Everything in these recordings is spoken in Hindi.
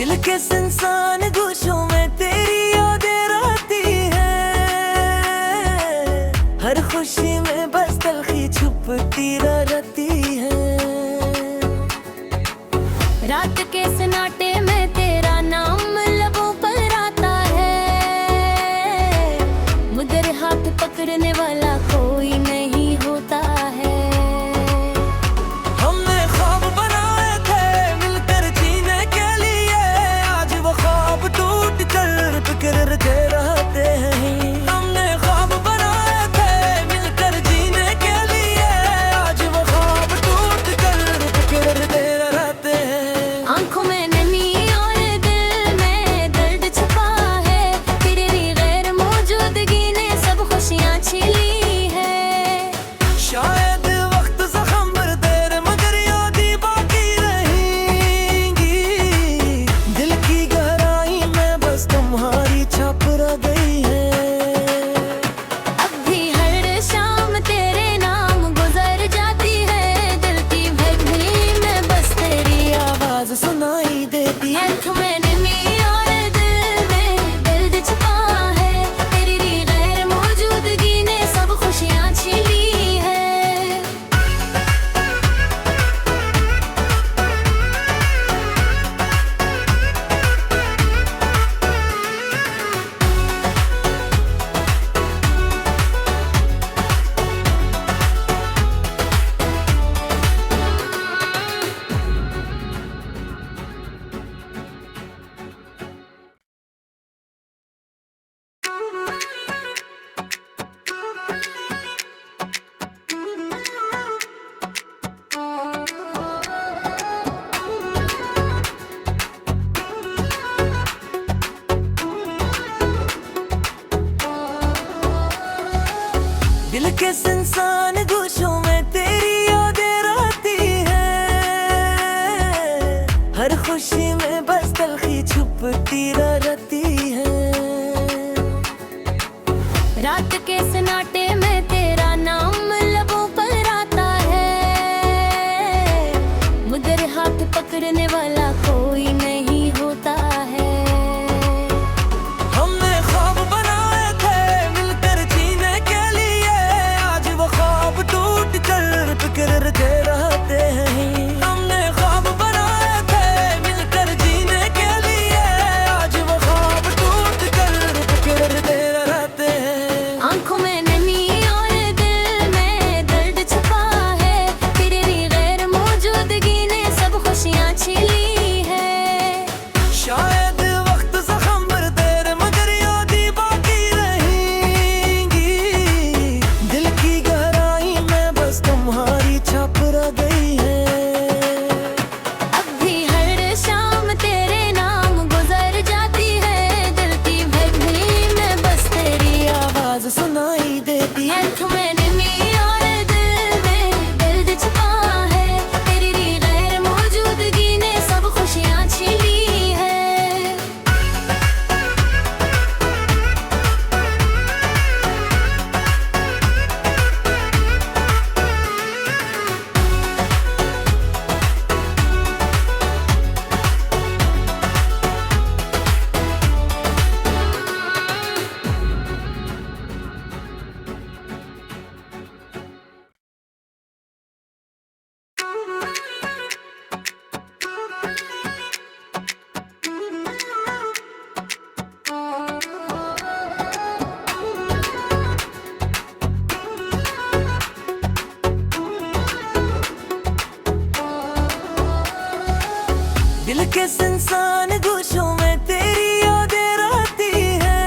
दिल के सुनसान गोशों में तेरी यादें रहती है। हर खुशी में बस तलखी छुपती रहती है। रात के सन्नाटे में तेरा नाम लबों पर आता है। मुझे हाथ पकड़ने वाला कोई नहीं होता है। हमने ख्वाब बनाए थे मिलकर जीने के लिए, आज वो ख्वाब टूट कर बिखरते रहते हैं। हमने ख्वाब बनाए थे मिलकर जीने के लिए, आज वो ख्वाब टूट कर बिखरते रहते हैं। आंखों में नमी और दिल में दर्द छुपा है। तेरी गैर मौजूदगी ने सब खुशियाँ छीनी है। शायद वक्त जख्म भर देर मगर यादें बाकी रहेंगी। दिल की गहराई में बस तुम्हारी छाप रह गई है। अब भी हर शाम तेरे नाम गुजर जाती है। दिल की भगनी में बस तेरी आवाज सुनाई देती है। आंखों में नमी और दिल में दर्द छुपा है। तेरी गैर मौजूदगी ने सब खुशियाँ छीनी है। दिल के सुनसान गोशों में तेरी यादें रहती है। हर खुशी में बस तलखी छुपती रहती है। रात के सन्नाटे में तेरा नाम लबों पर आता है। मुझे हाथ पकड़ने वाला कोई नहीं होता है। हमने ख्वाब बनाए थे मिलकर जीने के लिए, आज वो ख्वाब टूट कर बिखरते रहते हैं। हमने ख्वाब बनाए थे मिलकर जीने के लिए, आज वो ख्वाब टूट कर बिखरते रहते हैं। आंखों में नमी और दिल में दर्द छुपा है। तेरी गैर मौजूदगी ने सब खुशियाँ छीनी है। शायद वक्त जख्म भर देर मगर यादें बाकी रहेंगी। दिल की गहराई में बस तुम्हारी छाप रह गई है। अब भी हर शाम तेरे नाम गुजर जाती है। दिल की भगनी में बस तेरी आवाज सुनाई देती है। आंखों में नमी और दिल में दर्द छुपा है। तेरी गैर मौजूदगी ने सब खुशियाँ छीनी है। दिल के सुनसान गोशों में तेरी यादें रहती है।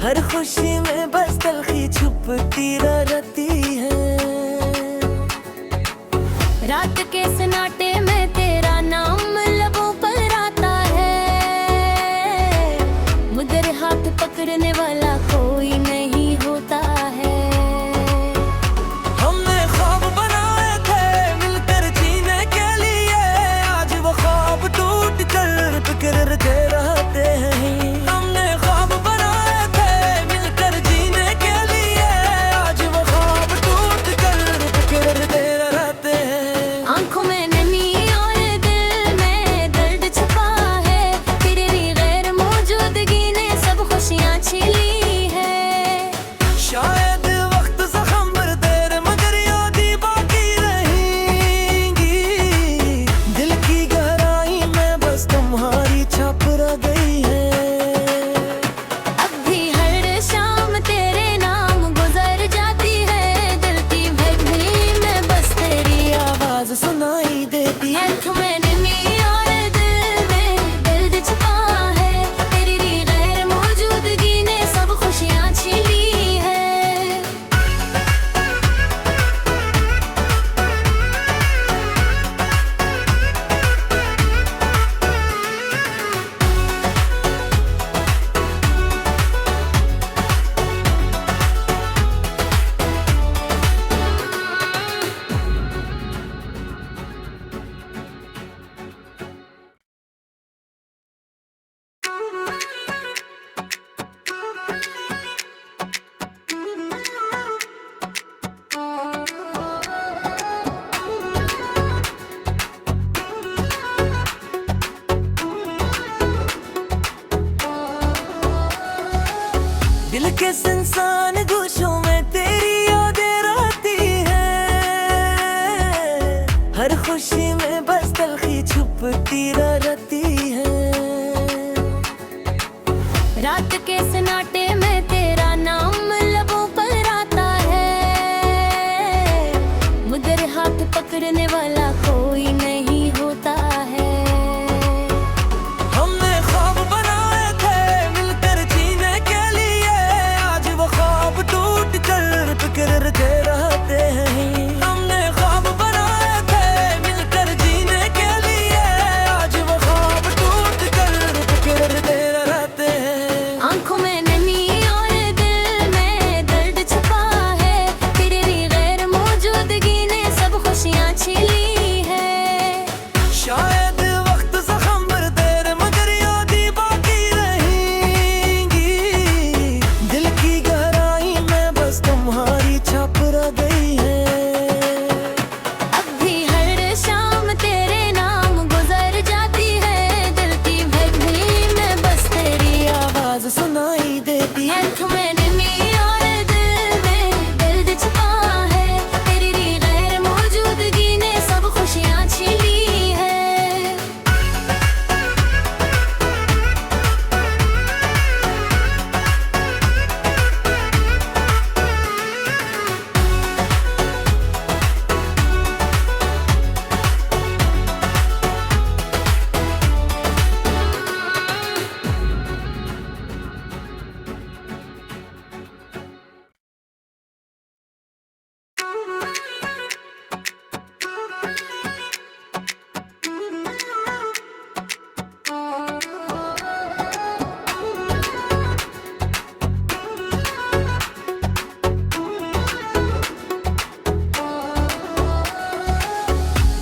हर खुशी में बस तलखी छुपती रहती है। रात के सन्नाटे में तेरा नाम लबों पर आता है। मुझे हाथ पकड़ने वाला कोई नहीं होता है। हमने ख्वाब बनाए थे मिलकर जीने के लिए, आज वो ख्वाब टूट कर बिखरते रहते हैं। हमने ख्वाब बनाए थे मिलकर जीने के लिए, आज वो ख्वाब टूट कर बिखरते रहते हैं। आंखों में नमी किस इंसान गोशों में तेरी यादें रहती है, हर खुशी में बस तलखी छुपती रहती है। रात के सन्नाटे में तेरा नाम लबों पर आता है, मगर हाथ पकड़ने वाला कोई नहीं होता है। हमने ख्वाब बनाए थे मिलकर जीने के लिए, आज वो ख्वाब टूट कर बिखरते रहते हैं। हमने ख्वाब बनाए थे मिलकर जीने के लिए, आज वो ख्वाब टूट कर बिखरते रहते हैं। आंखों में नमी और दिल में दर्द छुपा है, तेरी गैर मौजूदगी ने सब खुशियाँ छीनी है। शायद वक्त जख्म भर देर मगर यादें बाकी रहेंगी, दिल की गहराई में बस तुम्हारी छाप रह गई है। अब भी हर शाम तेरे नाम गुजर जाती है, दिल की धड़कन में बस तेरी आवाज सुनाई देती है। आंखों में नमी और दिल में दर्द छुपा है, तेरी गैर मौजूदगी ने सब खुशियाँ छीनी है।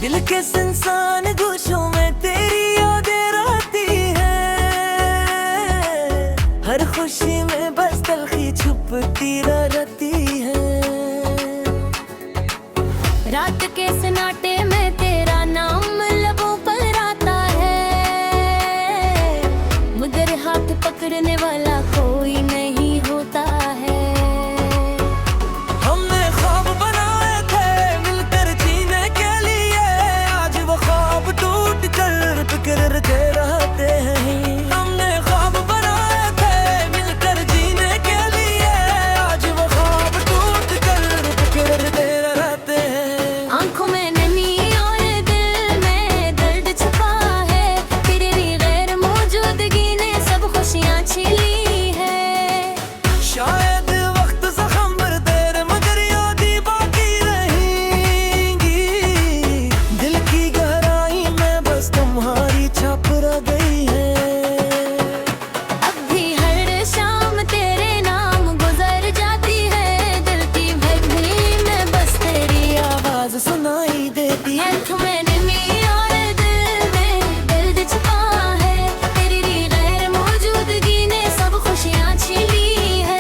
दिल किस इंसान गोशों में तेरी यादें रहती है, हर खुशी में बस तलखी छुपती रहती है। रात के सन्नाटे में तेरा नाम लबों पर आता है, मगर हाथ पकड़ने वाला कोई नहीं होता है। हमने ख्वाब बनाए थे मिलकर जीने के लिए, आज वो ख्वाब टूट कर बिखरते रहते हैं। हमने ख्वाब बनाए थे मिलकर जीने के लिए, आज वो ख्वाब टूट कर बिखरते रहते हैं। आंखों में नमी और दिल में दर्द छुपा है, तेरी गैर मौजूदगी ने सब खुशियाँ छीनी है। शायद वक्त जख्म भर देर मगर यादें बाकी रहेंगी, दिल की गहराई में बस तुम्हारी छाप रह गई है। अब भी हर शाम तेरे नाम गुजर जाती है, दिल की धड़कन में बस तेरी आवाज सुनाई देती है। आंखों में नमी और दिल में दर्द छुपा है, तेरी गैर मौजूदगी ने सब खुशियाँ छीनी है।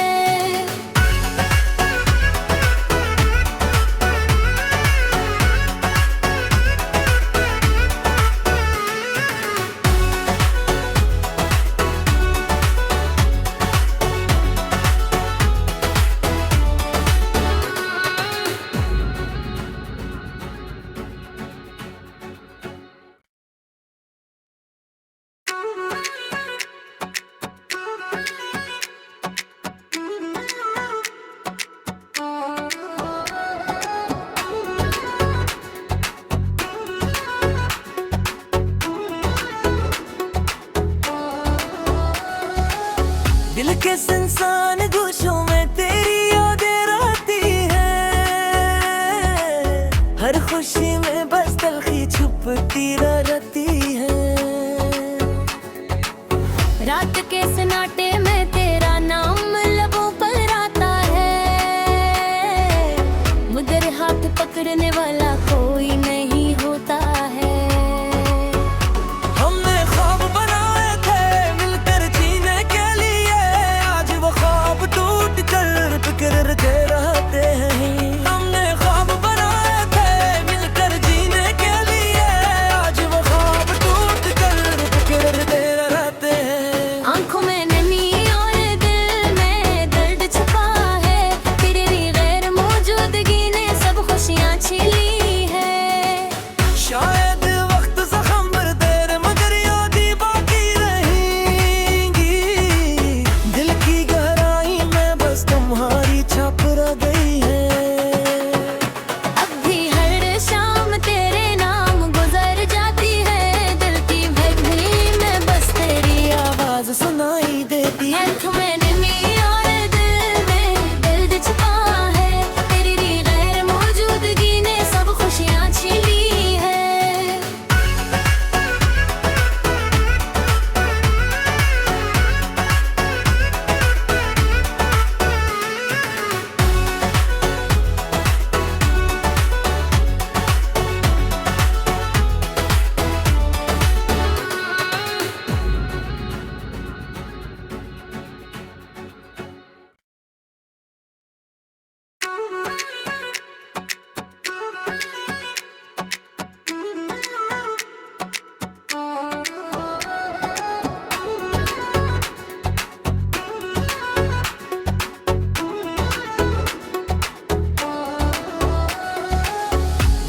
दिल किस इंसान गोशों में तेरी यादें रहती है, हर खुशी में बस तलखी छुपती रहती है। रात के सन्नाटे में तेरा नाम लबों पर आता है, मगर हाथ पकड़ने वाला कोई नहीं होता है। हमने ख्वाब बनाए थे मिलकर जीने के लिए, आज वो ख्वाब टूट कर बिखरते रहते हैं। हमने ख्वाब बनाए थे मिलकर जीने के लिए, आज वो ख्वाब टूट कर बिखरते रहते हैं। आंखों में नमी और दिल में दर्द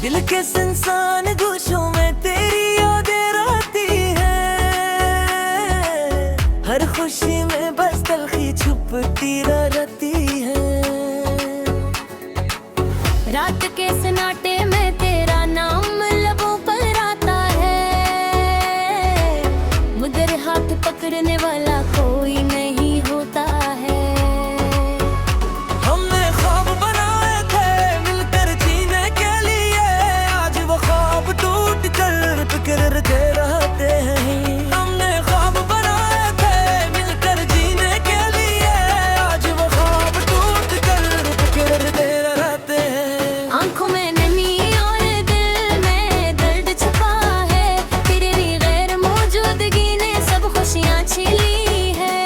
दिल के संसान गोशों में तेरी यादें रहती है, हर खुशी में बस तलखी छुपती रहती है। रात के सन्नाटे में तेरा नाम लबों पर आता है, मगर हाथ पकड़ने वाला कोई नहीं होता है। हमने ख्वाब बनाए थे मिलकर जीने के लिए, आज वो ख्वाब टूट कर बिखरते रहते हैं। हमने ख्वाब बनाए थे मिलकर जीने के लिए, आज वो ख्वाब टूट कर बिखरते रहते हैं। आंखों में नमी और दिल में दर्द छुपा है, तेरी गैर मौजूदगी ने सब खुशियाँ छीनी है।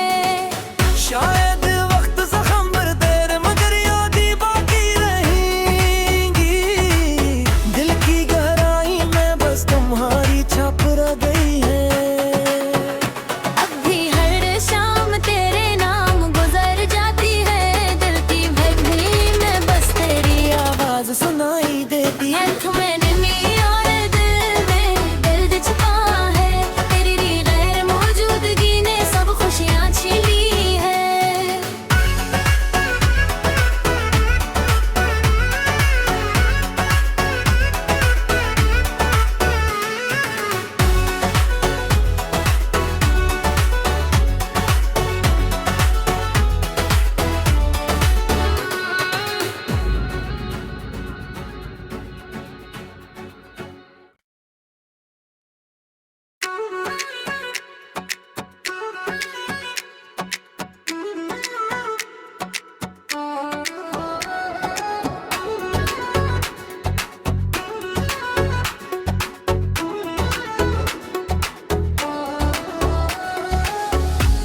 शायद वक्त जख्म पर तेरे मगर यादें बाकी रहेंगी, दिल की गहराई में बस तुम्हारी छाप रह गई है। अब भी हर शाम तेरे नाम गुजर जाती है, दिल की भगनी में बस तेरी आवाज सुनाई देती है। आंखों में नमी और दिल में दर्द छुपा है, तेरी गैर मौजूदगी ने सब खुशियाँ छीनी है।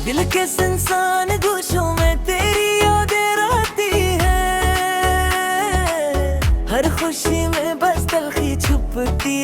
दिल के संसान गोशों में तेरी यादें रहती है, हर खुशी में बस तलखी छुपती